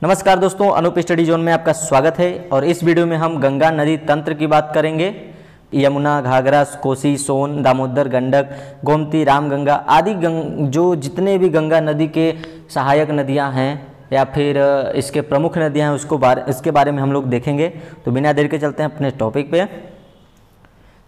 नमस्कार दोस्तों, Anoop study zone में आपका स्वागत है। और इस वीडियो में हम गंगा नदी तंत्र की बात करेंगे। यमुना, घाघरा, कोसी, सोन, दामोदर, गंडक, गोमती, रामगंगा आदि जो जितने भी गंगा नदी के सहायक नदियां हैं या फिर इसके प्रमुख नदियां हैं इसके बारे में हम लोग देखेंगे। तो बिना देर के चलते हैं अपने टॉपिक पे।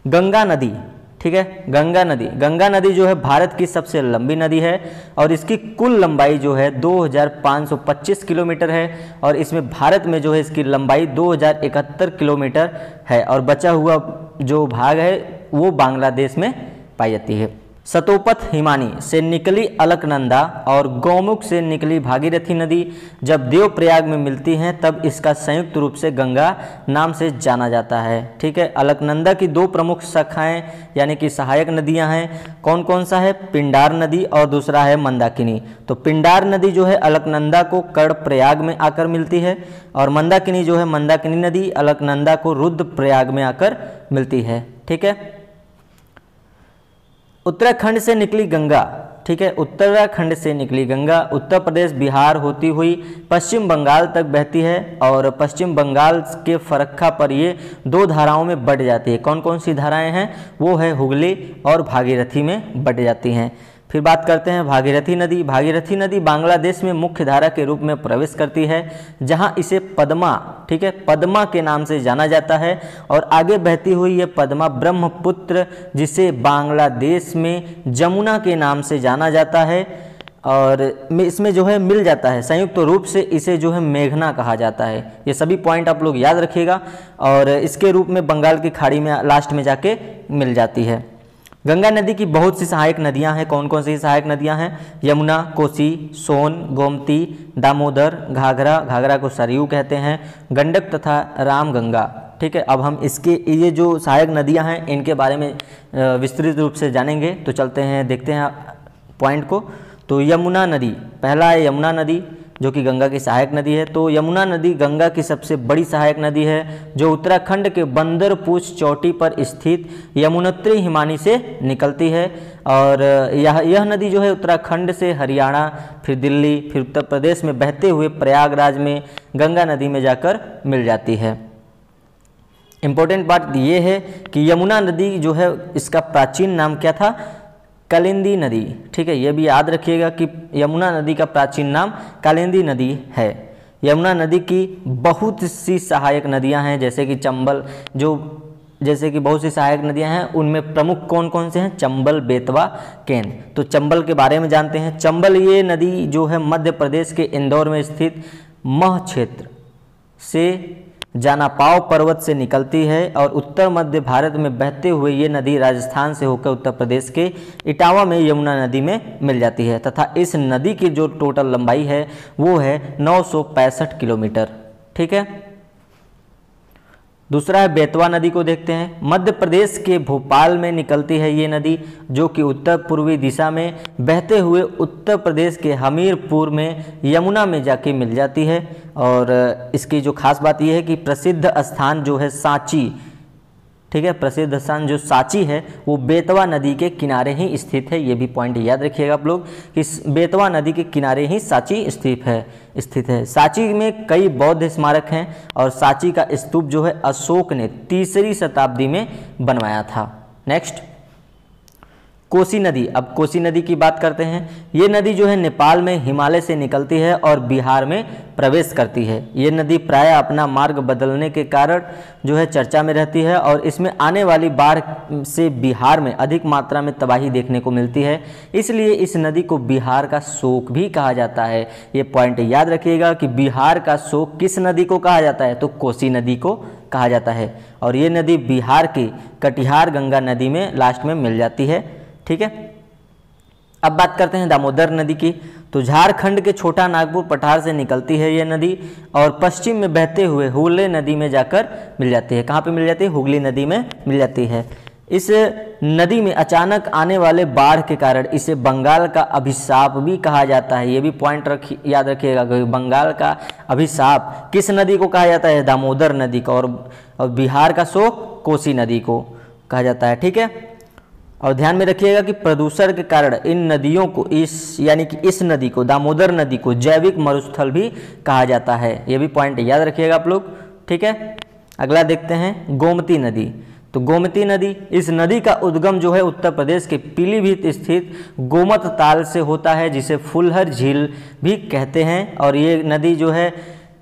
गंगा नदी, ठीक है। गंगा नदी जो है भारत की सबसे लंबी नदी है और इसकी कुल लंबाई जो है 2525 किलोमीटर है और इसमें भारत में जो है इसकी लंबाई 2071 किलोमीटर है और बचा हुआ जो भाग है वो बांग्लादेश में पाई जाती है। सतोपथ हिमानी से निकली अलकनंदा और गौमुख से निकली भागीरथी नदी जब देवप्रयाग में मिलती हैं तब इसका संयुक्त रूप से गंगा नाम से जाना जाता है, ठीक है। अलकनंदा की दो प्रमुख शाखाएं यानी कि सहायक नदियां हैं। कौन कौन सा है? पिंडार नदी और दूसरा है मंदाकिनी। तो पिंडार नदी जो है अलकनंदा को कर्णप्रयाग में आकर मिलती है और मंदाकिनी जो है मंदाकिनी नदी अलकनंदा को रुद्रप्रयाग में आकर मिलती है, ठीक है। उत्तराखंड से निकली गंगा, ठीक है। उत्तराखंड से निकली गंगा उत्तर प्रदेश बिहार होती हुई पश्चिम बंगाल तक बहती है और पश्चिम बंगाल के फरक्का पर ये दो धाराओं में बट जाती है। कौन कौन सी धाराएं हैं? वो है हुगली और भागीरथी में बट जाती हैं। फिर बात करते हैं भागीरथी नदी। भागीरथी नदी बांग्लादेश में मुख्य धारा के रूप में प्रवेश करती है जहां इसे पद्मा, ठीक है, पद्मा के नाम से जाना जाता है और आगे बहती हुई ये पद्मा ब्रह्मपुत्र जिसे बांग्लादेश में जमुना के नाम से जाना जाता है और इसमें जो है मिल जाता है, संयुक्त रूप से इसे जो है मेघना कहा जाता है। ये सभी पॉइंट आप लोग याद रखिएगा और इसके रूप में बंगाल की खाड़ी में लास्ट में जाके मिल जाती है। गंगा नदी की बहुत सी सहायक नदियां हैं। कौन कौन सी सहायक नदियां हैं? यमुना, कोसी, सोन, गोमती, दामोदर, घाघरा, घाघरा को सरयू कहते हैं, गंडक तथा रामगंगा, ठीक है। अब हम इसके ये जो सहायक नदियां हैं इनके बारे में विस्तृत रूप से जानेंगे। तो चलते हैं, देखते हैं पॉइंट को। तो यमुना नदी, पहला है यमुना नदी जो कि गंगा की सहायक नदी है। तो यमुना नदी गंगा की सबसे बड़ी सहायक नदी है जो उत्तराखंड के बंदरपूछ चोटी पर स्थित यमुनोत्री हिमानी से निकलती है और यह नदी जो है उत्तराखंड से हरियाणा, फिर दिल्ली, फिर उत्तर प्रदेश में बहते हुए प्रयागराज में गंगा नदी में जाकर मिल जाती है। इम्पोर्टेंट बात ये है कि यमुना नदी जो है इसका प्राचीन नाम क्या था? कालिंदी नदी, ठीक है। ये भी याद रखिएगा कि यमुना नदी का प्राचीन नाम कालिंदी नदी है। यमुना नदी की बहुत सी सहायक नदियां हैं जैसे कि चंबल, जैसे कि बहुत सी सहायक नदियां हैं उनमें प्रमुख कौन कौन से हैं? चंबल, बेतवा, केन। तो चंबल के बारे में जानते हैं। चंबल ये नदी जो है मध्य प्रदेश के इंदौर में स्थित मह क्षेत्र से जानापाव पर्वत से निकलती है और उत्तर मध्य भारत में बहते हुए ये नदी राजस्थान से होकर उत्तर प्रदेश के इटावा में यमुना नदी में मिल जाती है तथा इस नदी की जो टोटल लंबाई है वो है 965 किलोमीटर, ठीक है। दूसरा है बेतवा नदी को देखते हैं। मध्य प्रदेश के भोपाल में निकलती है ये नदी जो कि उत्तर पूर्वी दिशा में बहते हुए उत्तर प्रदेश के हमीरपुर में यमुना में जाके मिल जाती है और इसकी जो खास बात यह है कि प्रसिद्ध स्थान जो है सांची, ठीक है, प्रसिद्ध स्थान जो सांची है वो बेतवा नदी के किनारे ही स्थित है। ये भी पॉइंट याद रखिएगा आप लोग कि बेतवा नदी के किनारे ही सांची स्थित है। सांची में कई बौद्ध स्मारक हैं और सांची का स्तूप जो है अशोक ने 3री शताब्दी में बनवाया था। नेक्स्ट, कोसी नदी। अब कोसी नदी की बात करते हैं। ये नदी जो है नेपाल में हिमालय से निकलती है और बिहार में प्रवेश करती है। ये नदी प्रायः अपना मार्ग बदलने के कारण जो है चर्चा में रहती है और इसमें आने वाली बाढ़ से बिहार में अधिक मात्रा में तबाही देखने को मिलती है, इसलिए इस नदी को बिहार का शोक भी कहा जाता है। ये पॉइंट याद रखिएगा कि बिहार का शोक किस नदी को कहा जाता है? तो कोसी नदी को कहा जाता है और ये नदी बिहार की कटिहार गंगा नदी में लास्ट में मिल जाती है, ठीक है। अब बात करते हैं दामोदर नदी की। तो झारखंड के छोटा नागपुर पठार से निकलती है ये नदी और पश्चिम में बहते हुए हुगली नदी में जाकर मिल जाती है। कहाँ पे मिल जाती है? हुगली नदी में मिल जाती है। इस नदी में अचानक आने वाले बाढ़ के कारण इसे बंगाल का अभिशाप भी कहा जाता है। ये भी पॉइंट याद रखिएगा कि बंगाल का अभिशाप किस नदी को कहा जाता है? दामोदर नदी को। और बिहार का शोक कोसी नदी को कहा जाता है, ठीक है। और ध्यान में रखिएगा कि प्रदूषण के कारण इन नदियों को यानी कि इस नदी को, दामोदर नदी को जैविक मरुस्थल भी कहा जाता है। ये भी पॉइंट याद रखिएगा आप लोग, ठीक है। अगला देखते हैं गोमती नदी। तो गोमती नदी, इस नदी का उद्गम जो है उत्तर प्रदेश के पीलीभीत स्थित गोमत ताल से होता है, जिसे फुलहर झील भी कहते हैं। और ये नदी जो है,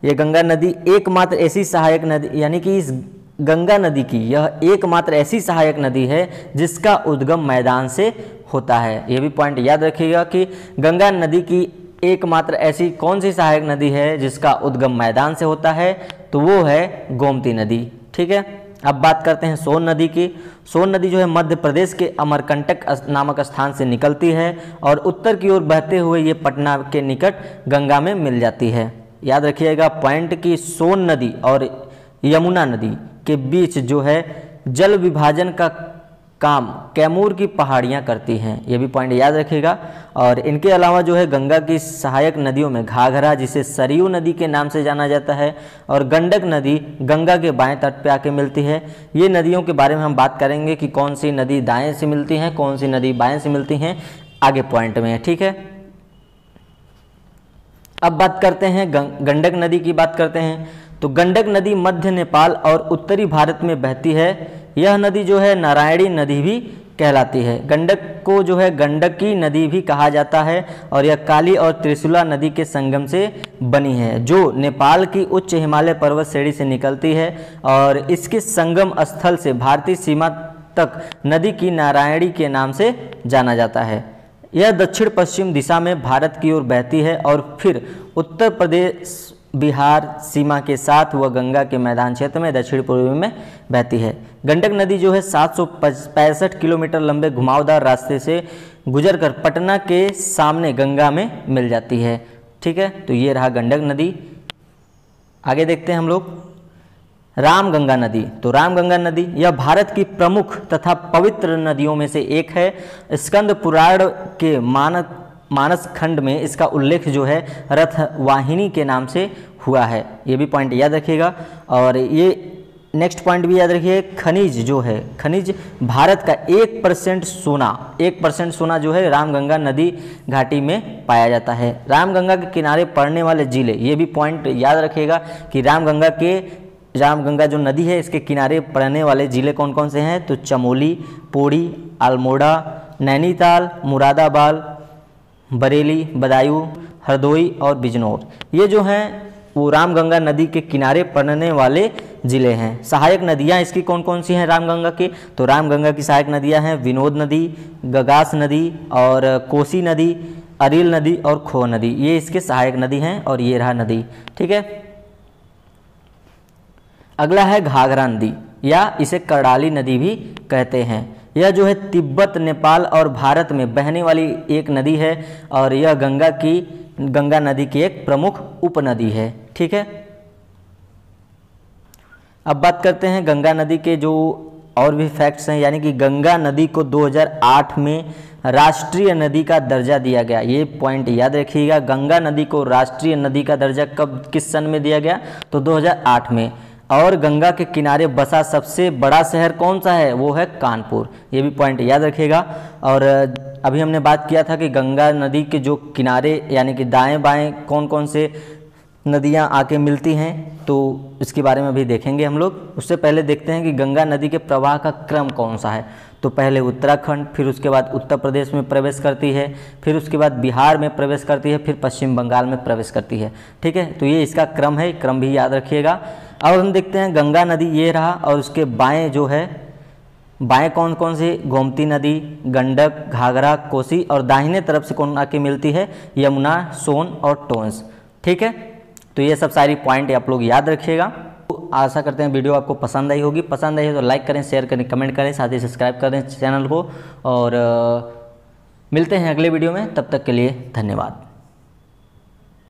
ये गंगा नदी एकमात्र ऐसी सहायक नदी, यानी कि इस गंगा नदी की यह एकमात्र ऐसी सहायक नदी है जिसका उद्गम मैदान से होता है। ये भी पॉइंट याद रखिएगा कि गंगा नदी की एकमात्र ऐसी कौन सी सहायक नदी है जिसका उद्गम मैदान से होता है, तो वो है गोमती नदी, ठीक है। अब बात करते हैं सोन नदी की। सोन नदी जो है मध्य प्रदेश के अमरकंटक नामक स्थान से निकलती है और उत्तर की ओर बहते हुए ये पटना के निकट गंगा में मिल जाती है। याद रखिएगा पॉइंट कि सोन नदी और यमुना नदी के बीच जो है जल विभाजन का काम कैमूर की पहाड़ियाँ करती हैं। ये भी पॉइंट याद रखिएगा। और इनके अलावा जो है गंगा की सहायक नदियों में घाघरा, जिसे सरयू नदी के नाम से जाना जाता है, और गंडक नदी गंगा के बाएं तट पे आके मिलती है। ये नदियों के बारे में हम बात करेंगे कि कौन सी नदी दाएं से मिलती हैं, कौन सी नदी बाएं से मिलती हैं, आगे पॉइंट में, ठीक है। अब बात करते हैं गंडक नदी की बात करते हैं। तो गंडक नदी मध्य नेपाल और उत्तरी भारत में बहती है। यह नदी जो है नारायणी नदी भी कहलाती है। गंडक को जो है गंडकी नदी भी कहा जाता है और यह काली और त्रिशूला नदी के संगम से बनी है, जो नेपाल की उच्च हिमालय पर्वत श्रेणी से निकलती है और इसके संगम स्थल से भारतीय सीमा तक नदी की नारायणी के नाम से जाना जाता है। यह दक्षिण पश्चिम दिशा में भारत की ओर बहती है और फिर उत्तर प्रदेश बिहार सीमा के साथ वह गंगा के मैदान क्षेत्र में दक्षिण पूर्व में बहती है। गंडक नदी जो है 765 किलोमीटर लंबे घुमावदार रास्ते से गुजरकर पटना के सामने गंगा में मिल जाती है, ठीक है। तो ये रहा गंडक नदी। आगे देखते हैं हम लोग रामगंगा नदी। तो रामगंगा नदी यह भारत की प्रमुख तथा पवित्र नदियों में से एक है। स्कंद पुराण के मानस खंड में इसका उल्लेख जो है रथ वाहिनी के नाम से हुआ है। ये भी पॉइंट याद रखिएगा। और ये नेक्स्ट पॉइंट भी याद रखिए, खनिज जो है, खनिज भारत का 1% सोना जो है रामगंगा नदी घाटी में पाया जाता है। रामगंगा के किनारे पड़ने वाले जिले, ये भी पॉइंट याद रखिएगा कि रामगंगा जो नदी है इसके किनारे पड़ने वाले जिले कौन कौन से हैं, तो चमोली, पौड़ी, अल्मोड़ा, नैनीताल, मुरादाबाद, बरेली, बदायूं, हरदोई और बिजनौर, ये जो हैं वो रामगंगा नदी के किनारे पड़ने वाले जिले हैं। सहायक नदियां इसकी कौन कौन सी हैं रामगंगा की, तो रामगंगा की सहायक नदियां हैं विनोद नदी, गगास नदी और कोसी नदी, अरिल नदी और खो नदी, ये इसके सहायक नदी हैं। और ये रहा नदी, ठीक है। अगला है घाघरा नदी या इसे करडाली नदी भी कहते हैं। यह जो है तिब्बत, नेपाल और भारत में बहने वाली एक नदी है और यह गंगा नदी की एक प्रमुख उपनदी है, ठीक है। अब बात करते हैं गंगा नदी के जो और भी फैक्ट्स हैं, यानी कि गंगा नदी को 2008 में राष्ट्रीय नदी का दर्जा दिया गया। ये पॉइंट याद रखिएगा, गंगा नदी को राष्ट्रीय नदी का दर्जा किस सन में दिया गया, तो 2008 में। और गंगा के किनारे बसा सबसे बड़ा शहर कौन सा है, वो है कानपुर। ये भी पॉइंट याद रखिएगा। और अभी हमने बात किया था कि गंगा नदी के जो किनारे यानी कि दाएं बाएं कौन कौन से नदियां आके मिलती हैं, तो इसके बारे में भी देखेंगे हम लोग। उससे पहले देखते हैं कि गंगा नदी के प्रवाह का क्रम कौन सा है। तो पहले उत्तराखंड, फिर उसके बाद उत्तर प्रदेश में प्रवेश करती है, फिर उसके बाद बिहार में प्रवेश करती है, फिर पश्चिम बंगाल में प्रवेश करती है, ठीक है। तो ये इसका क्रम है, क्रम भी याद रखिएगा। और हम देखते हैं गंगा नदी ये रहा और उसके बाएं जो है, बाएं कौन कौन सी, गोमती नदी, गंडक, घाघरा, कोसी, और दाहिने तरफ से कौन आके मिलती है, यमुना, सोन और टोंस, ठीक है। तो ये सब सारी पॉइंट आप लोग याद रखिएगा। तो आशा करते हैं वीडियो आपको पसंद आई होगी। पसंद आई है तो लाइक करें, शेयर करें, कमेंट करें, साथ ही सब्सक्राइब करें चैनल को। और मिलते हैं अगले वीडियो में, तब तक के लिए धन्यवाद।